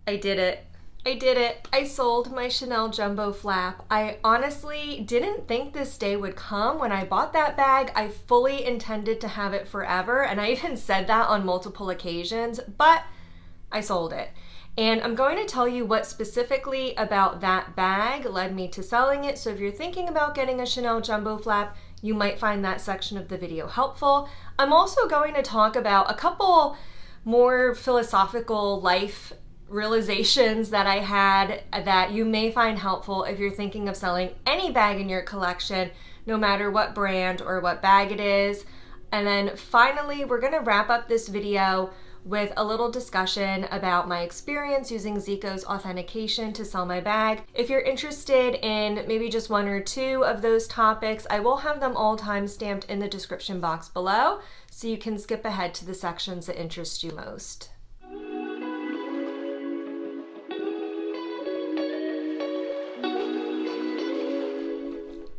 I did it. I did it. I sold my Chanel jumbo flap. I honestly didn't think this day would come. When I bought that bag, I fully intended to have it forever, and I even said that on multiple occasions, but I sold it. And I'm going to tell you what specifically about that bag led me to selling it. So if you're thinking about getting a Chanel jumbo flap, you might find that section of the video helpful. I'm also going to talk about a couple more philosophical life realizations that I had that you may find helpful if you're thinking of selling any bag in your collection, no matter what brand or what bag it is. And then finally, we're going to wrap up this video with a little discussion about my experience using Zeko's Authentication to sell my bag. If you're interested in maybe just one or two of those topics, I will have them all time-stamped in the description box below, so you can skip ahead to the sections that interest you most.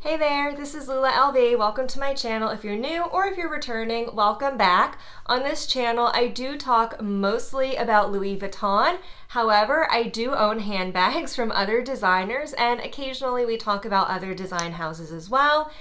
Hey there, this is Lula LV. Welcome to my channel. If you're new or if you're returning, welcome back. On this channel, I do talk mostly about Louis Vuitton. However, I do own handbags from other designers, and occasionally we talk about other design houses as well.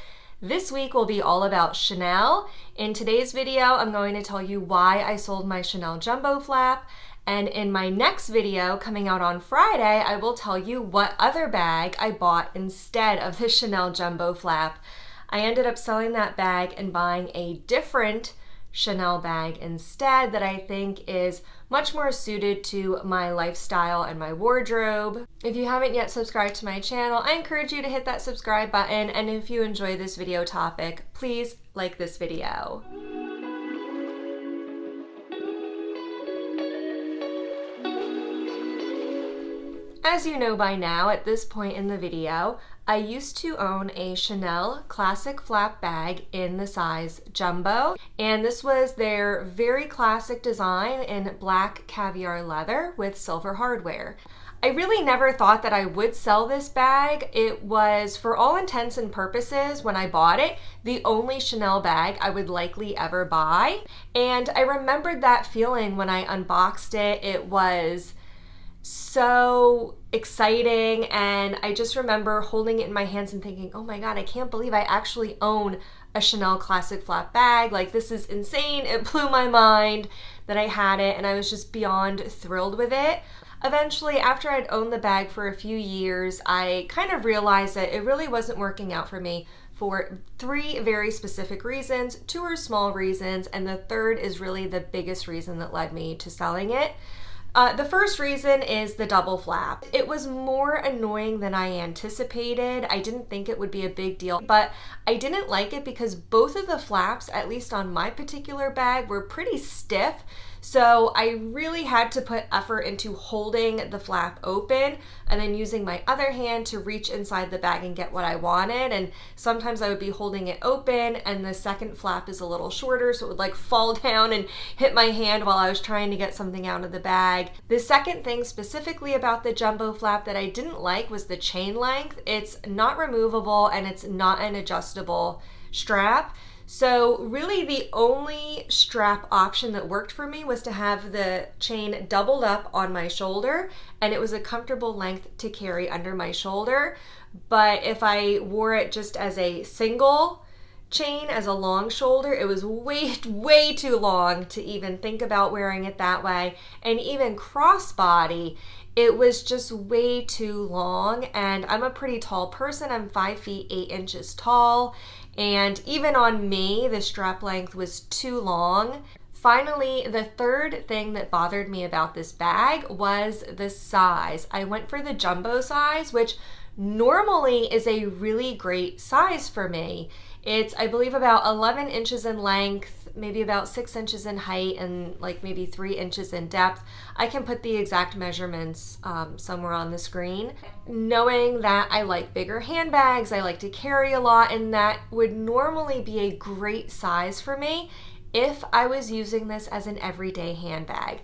This week will be all about Chanel. In today's video, I'm going to tell you why I sold my Chanel jumbo flap. And in my next video coming out on Friday, I will tell you what other bag I bought instead of the Chanel jumbo flap. I ended up selling that bag and buying a different Chanel bag instead that I think is much more suited to my lifestyle and my wardrobe. If you haven't yet subscribed to my channel, I encourage you to hit that subscribe button. And if you enjoy this video topic, please like this video. As you know by now, at this point in the video, I used to own a Chanel classic flap bag in the size jumbo, and this was their very classic design in black caviar leather with silver hardware. I really never thought that I would sell this bag. It was, for all intents and purposes, when I bought it, the only Chanel bag I would likely ever buy. And I remembered that feeling when I unboxed it. It was so exciting, and I just remember holding it in my hands and thinking, oh my god, I can't believe I actually own a Chanel classic flap bag. Like, this is insane. It blew my mind that I had it, and I was just beyond thrilled with it. Eventually, after I'd owned the bag for a few years, I kind of realized that it really wasn't working out for me for three very specific reasons. Two are small reasons, and the third is really the biggest reason that led me to selling it. The first reason is the double flap. It was more annoying than I anticipated. I didn't think it would be a big deal, but I didn't like it because both of the flaps, at least on my particular bag, were pretty stiff. So I really had to put effort into holding the flap open and then using my other hand to reach inside the bag and get what I wanted. And sometimes I would be holding it open and the second flap is a little shorter, so it would like fall down and hit my hand while I was trying to get something out of the bag. The second thing specifically about the jumbo flap that I didn't like was the chain length. It's not removable and it's not an adjustable strap. So really the only strap option that worked for me was to have the chain doubled up on my shoulder, and it was a comfortable length to carry under my shoulder. But if I wore it just as a single chain, as a long shoulder, it was way too long to even think about wearing it that way. And even crossbody, it was just way too long. And I'm a pretty tall person. I'm 5 feet 8 inches tall. And even on me, the strap length was too long. Finally, the third thing that bothered me about this bag was the size. I went for the jumbo size, which normally is a really great size for me. It's, I believe, about 11 inches in length, maybe about 6 inches in height, and like maybe 3 inches in depth. I can put the exact measurements somewhere on the screen. Knowing that I like bigger handbags, I like to carry a lot, and that would normally be a great size for me if I was using this as an everyday handbag.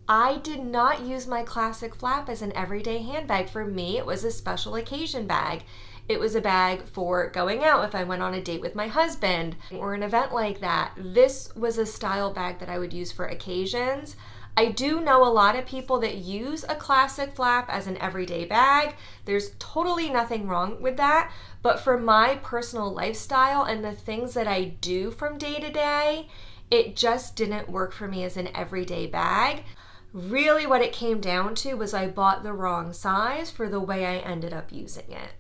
I did not use my classic flap as an everyday handbag. For me, it was a special occasion bag. It was a bag for going out if I went on a date with my husband or an event like that. This was a style bag that I would use for occasions. I do know a lot of people that use a classic flap as an everyday bag. There's totally nothing wrong with that. But for my personal lifestyle and the things that I do from day to day, it just didn't work for me as an everyday bag. Really what it came down to was I bought the wrong size for the way I ended up using it.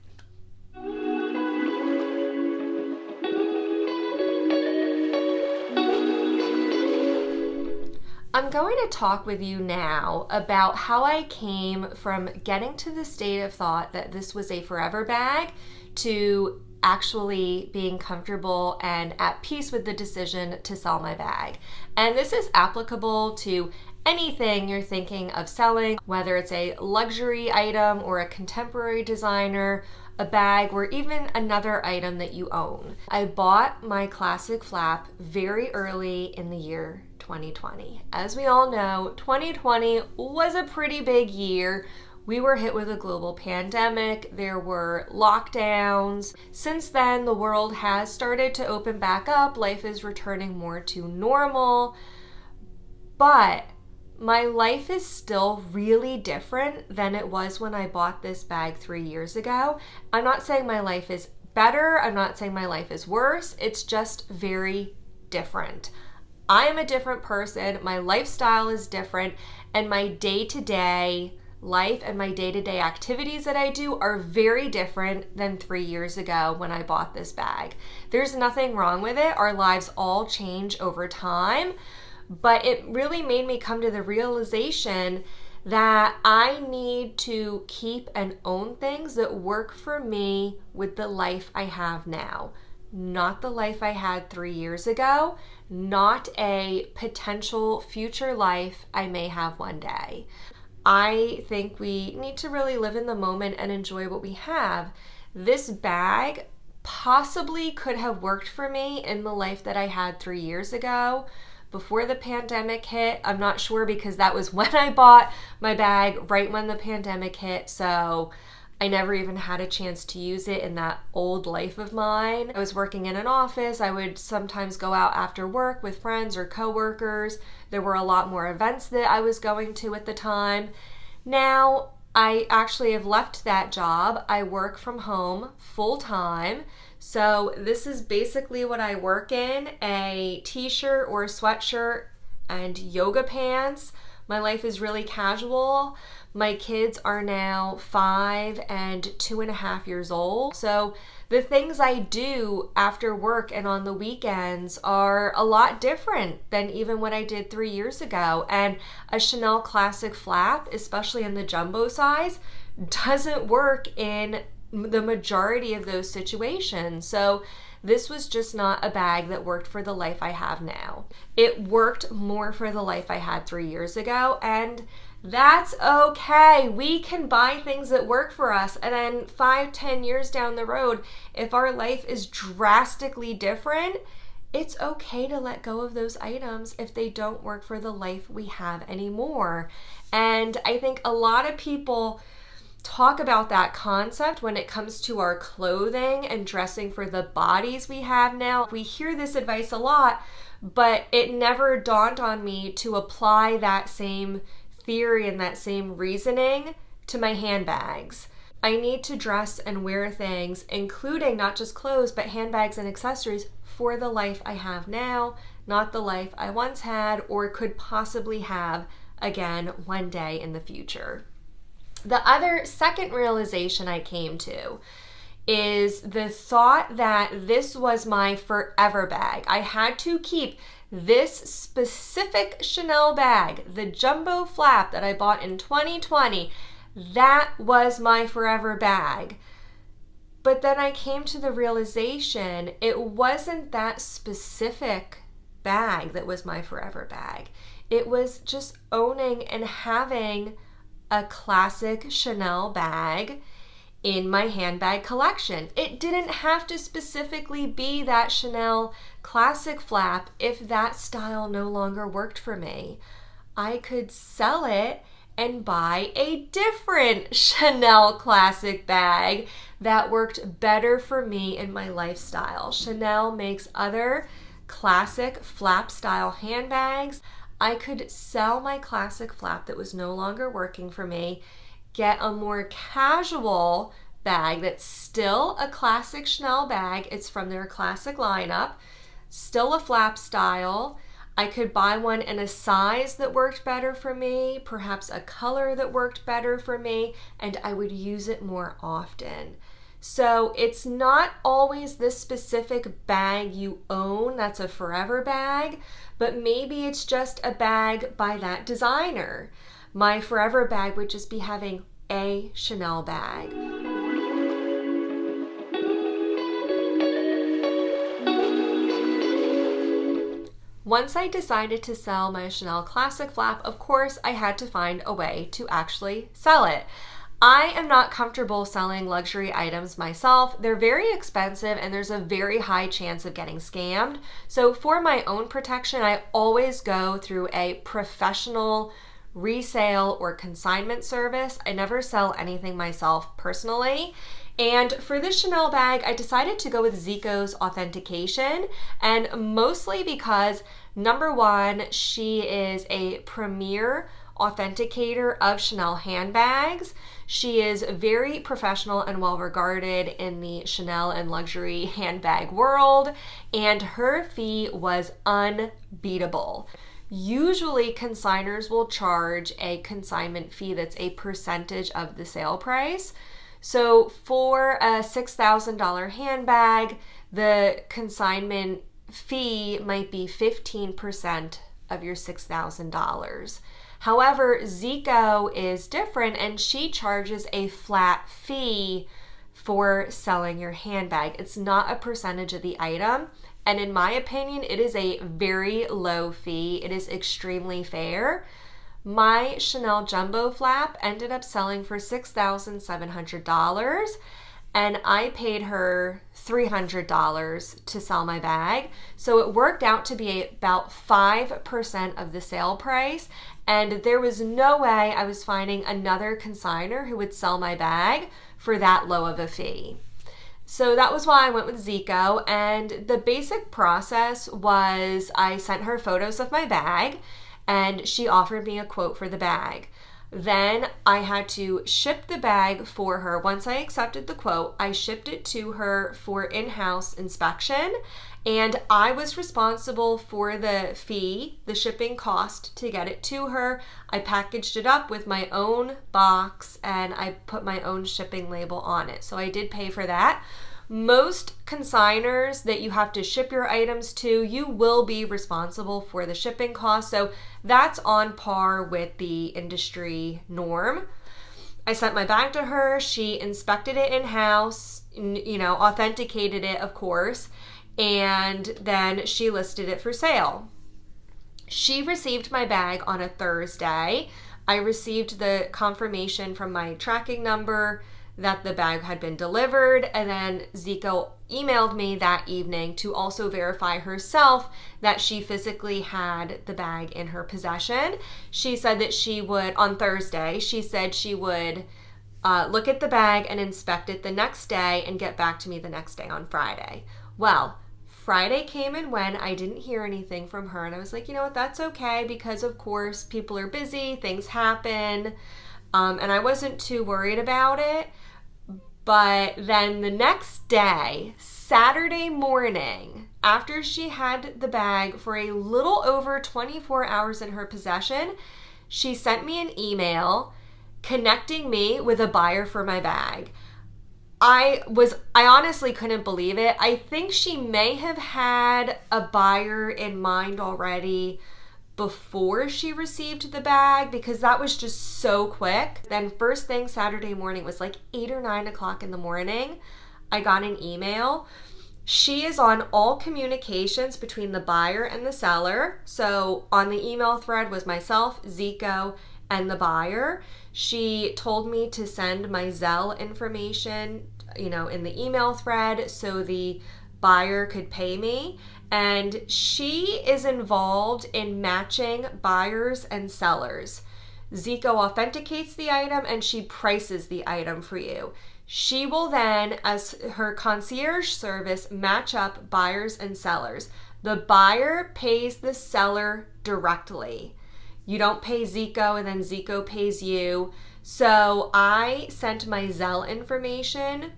I'm going to talk with you now about how I came from getting to the state of thought that this was a forever bag to actually being comfortable and at peace with the decision to sell my bag. And this is applicable to anything you're thinking of selling, whether it's a luxury item or a contemporary designer, a bag, or even another item that you own. I bought my classic flap very early in the year 2020. As we all know, 2020 was a pretty big year. We were hit with a global pandemic. There were lockdowns. Since then, the world has started to open back up. Life is returning more to normal. But my life is still really different than it was when I bought this bag 3 years ago. I'm not saying my life is better. I'm not saying my life is worse. It's just very different. I am a different person. My lifestyle is different, and my day-to-day life and my day-to-day activities that I do are very different than 3 years ago when I bought this bag. There's nothing wrong with it. Our lives all change over time, but it really made me come to the realization that I need to keep and own things that work for me with the life I have now. Not the life I had 3 years ago, not a potential future life I may have one day. I think we need to really live in the moment and enjoy what we have. This bag possibly could have worked for me in the life that I had 3 years ago before the pandemic hit. I'm not sure because that was when I bought my bag, right when the pandemic hit. So I never even had a chance to use it in that old life of mine. I was working in an office. I would sometimes go out after work with friends or coworkers. There were a lot more events that I was going to at the time. Now, I actually have left that job. I work from home full time. So this is basically what I work in, a t-shirt or a sweatshirt and yoga pants. My life is really casual. My kids are now 5 and 2.5 years old. So the things I do after work and on the weekends are a lot different than even what I did 3 years ago. And a Chanel classic flap, especially in the jumbo size, doesn't work in the majority of those situations. So this was just not a bag that worked for the life I have now. It worked more for the life I had 3 years ago, and that's okay. We can buy things that work for us, and then 5-10 years down the road, if our life is drastically different, it's okay to let go of those items if they don't work for the life we have anymore. And I think a lot of people talk about that concept when it comes to our clothing and dressing for the bodies we have now. We hear this advice a lot, but it never dawned on me to apply that same theory and that same reasoning to my handbags. I need to dress and wear things, including not just clothes, but handbags and accessories for the life I have now, not the life I once had or could possibly have again one day in the future. The other second realization I came to is the thought that this was my forever bag. I had to keep this specific Chanel bag, the jumbo flap that I bought in 2020. That was my forever bag. But then I came to the realization it wasn't that specific bag that was my forever bag. It was just owning and having a classic Chanel bag in my handbag collection. It didn't have to specifically be that Chanel classic flap if that style no longer worked for me. I could sell it and buy a different Chanel classic bag that worked better for me in my lifestyle. Chanel makes other classic flap style handbags. I could sell my classic flap that was no longer working for me, get a more casual bag that's still a classic Chanel bag. It's from their classic lineup, still a flap style. I could buy one in a size that worked better for me, perhaps a color that worked better for me, and I would use it more often. So it's not always this specific bag you own that's a forever bag, but maybe it's just a bag by that designer. My forever bag would just be having a Chanel bag. Once I decided to sell my Chanel classic flap, of course, I had to find a way to actually sell it. I am not comfortable selling luxury items myself. They're very expensive and there's a very high chance of getting scammed. So for my own protection, I always go through a professional resale or consignment service. I never sell anything myself personally. And for this Chanel bag, I decided to go with Zeko's Authentication, and mostly because, number one, she is a premier authenticator of Chanel handbags. She is very professional and well regarded in the Chanel and luxury handbag world, and her fee was unbeatable. Usually consigners will charge a consignment fee that's a percentage of the sale price. So for a $6,000 handbag, the consignment fee might be 15% of your $6,000. However, Zeko is different and she charges a flat fee for selling your handbag. It's not a percentage of the item. And in my opinion, it is a very low fee. It is extremely fair. My Chanel jumbo flap ended up selling for $6,700, and I paid her $300 to sell my bag. So it worked out to be about 5% of the sale price, and there was no way I was finding another consignor who would sell my bag for that low of a fee. So that was why I went with Zeko, and the basic process was I sent her photos of my bag, and she offered me a quote for the bag. Then I had to ship the bag for her. Once I accepted the quote, I shipped it to her for in-house inspection, and I was responsible for the fee, the shipping cost to get it to her. I packaged it up with my own box and I put my own shipping label on it. So I did pay for that. Most consigners that you have to ship your items to, you will be responsible for the shipping cost. So that's on par with the industry norm. I sent my bag to her. She inspected it in-house, authenticated it, of course, and then she listed it for sale. She received my bag on a Thursday. I received the confirmation from my tracking number that the bag had been delivered, and then Zeko emailed me that evening to also verify herself that she physically had the bag in her possession. She said that she would, on Thursday, she said she would look at the bag and inspect it the next day and get back to me the next day on Friday. Well, Friday came and went. I didn't hear anything from her, and I was like, you know what, that's okay, because of course people are busy, things happen, and I wasn't too worried about it. But then the next day, Saturday morning, after she had the bag for a little over 24 hours in her possession, she sent me an email connecting me with a buyer for my bag. I honestly couldn't believe it. I think she may have had a buyer in mind already before she received the bag, because that was just so quick. Then first thing Saturday morning, was like 8 or 9 o'clock in the morning, I got an email. She is on all communications between the buyer and the seller. So on the email thread was myself, Zeko, and the buyer. She told me to send my Zelle information, in the email thread so the buyer could pay me. And she is involved in matching buyers and sellers. Zeko authenticates the item and she prices the item for you. She will then, as her concierge service, match up buyers and sellers. The buyer pays the seller directly. You don't pay Zeko and then Zeko pays you. So I sent my Zelle information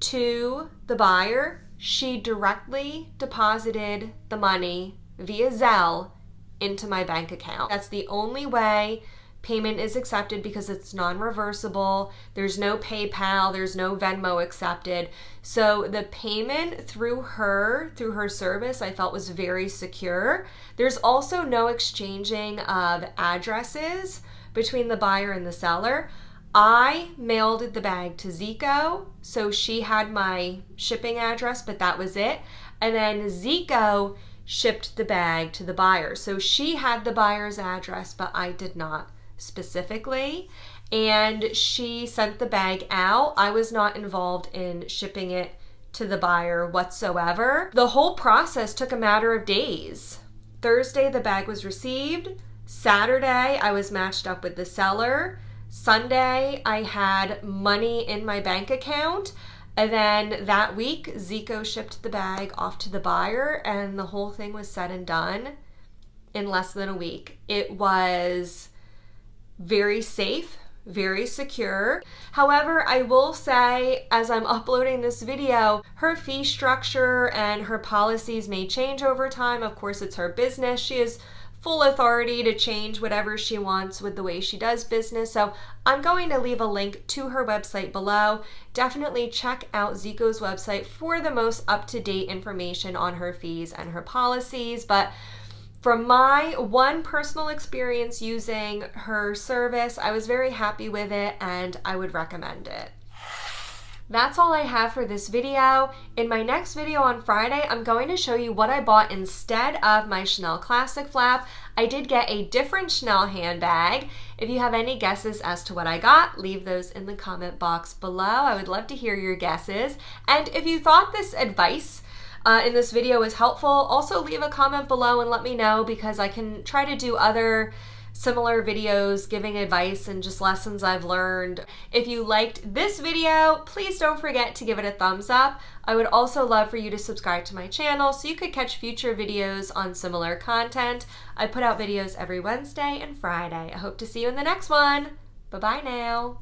to the buyer. She directly deposited the money via Zelle into my bank account. That's the only way payment is accepted because it's non-reversible. There's no PayPal, there's no Venmo accepted. So the payment through her service, I felt was very secure. There's also no exchanging of addresses between the buyer and the seller. I mailed the bag to Zeko, so she had my shipping address, but that was it. And then Zeko shipped the bag to the buyer. So she had the buyer's address, but I did not specifically. And she sent the bag out. I was not involved in shipping it to the buyer whatsoever. The whole process took a matter of days. Thursday, the bag was received. Saturday, I was matched up with the seller. Sunday, I had money in my bank account. And then that week, Zeko shipped the bag off to the buyer, and the whole thing was said and done in less than a week. It was very safe, very secure. However, I will say, as I'm uploading this video, her fee structure and her policies may change over time. Of course, it's her business. She has full authority to change whatever she wants with the way she does business. So I'm going to leave a link to her website below. Definitely check out Zeko's website for the most up-to-date information on her fees and her policies. But from my one personal experience using her service, I was very happy with it and I would recommend it. That's all I have for this video. In my next video on Friday, I'm going to show you what I bought instead of my Chanel Classic Flap. I did get a different Chanel handbag. If you have any guesses as to what I got, leave those in the comment box below. I would love to hear your guesses. And if you thought this advice in this video was helpful, also leave a comment below and let me know, because I can try to do other similar videos giving advice and just lessons I've learned. If you liked this video, please don't forget to give it a thumbs up. I would also love for you to subscribe to my channel so you could catch future videos on similar content. I put out videos every Wednesday and Friday. I hope to see you in the next one. Bye-bye now.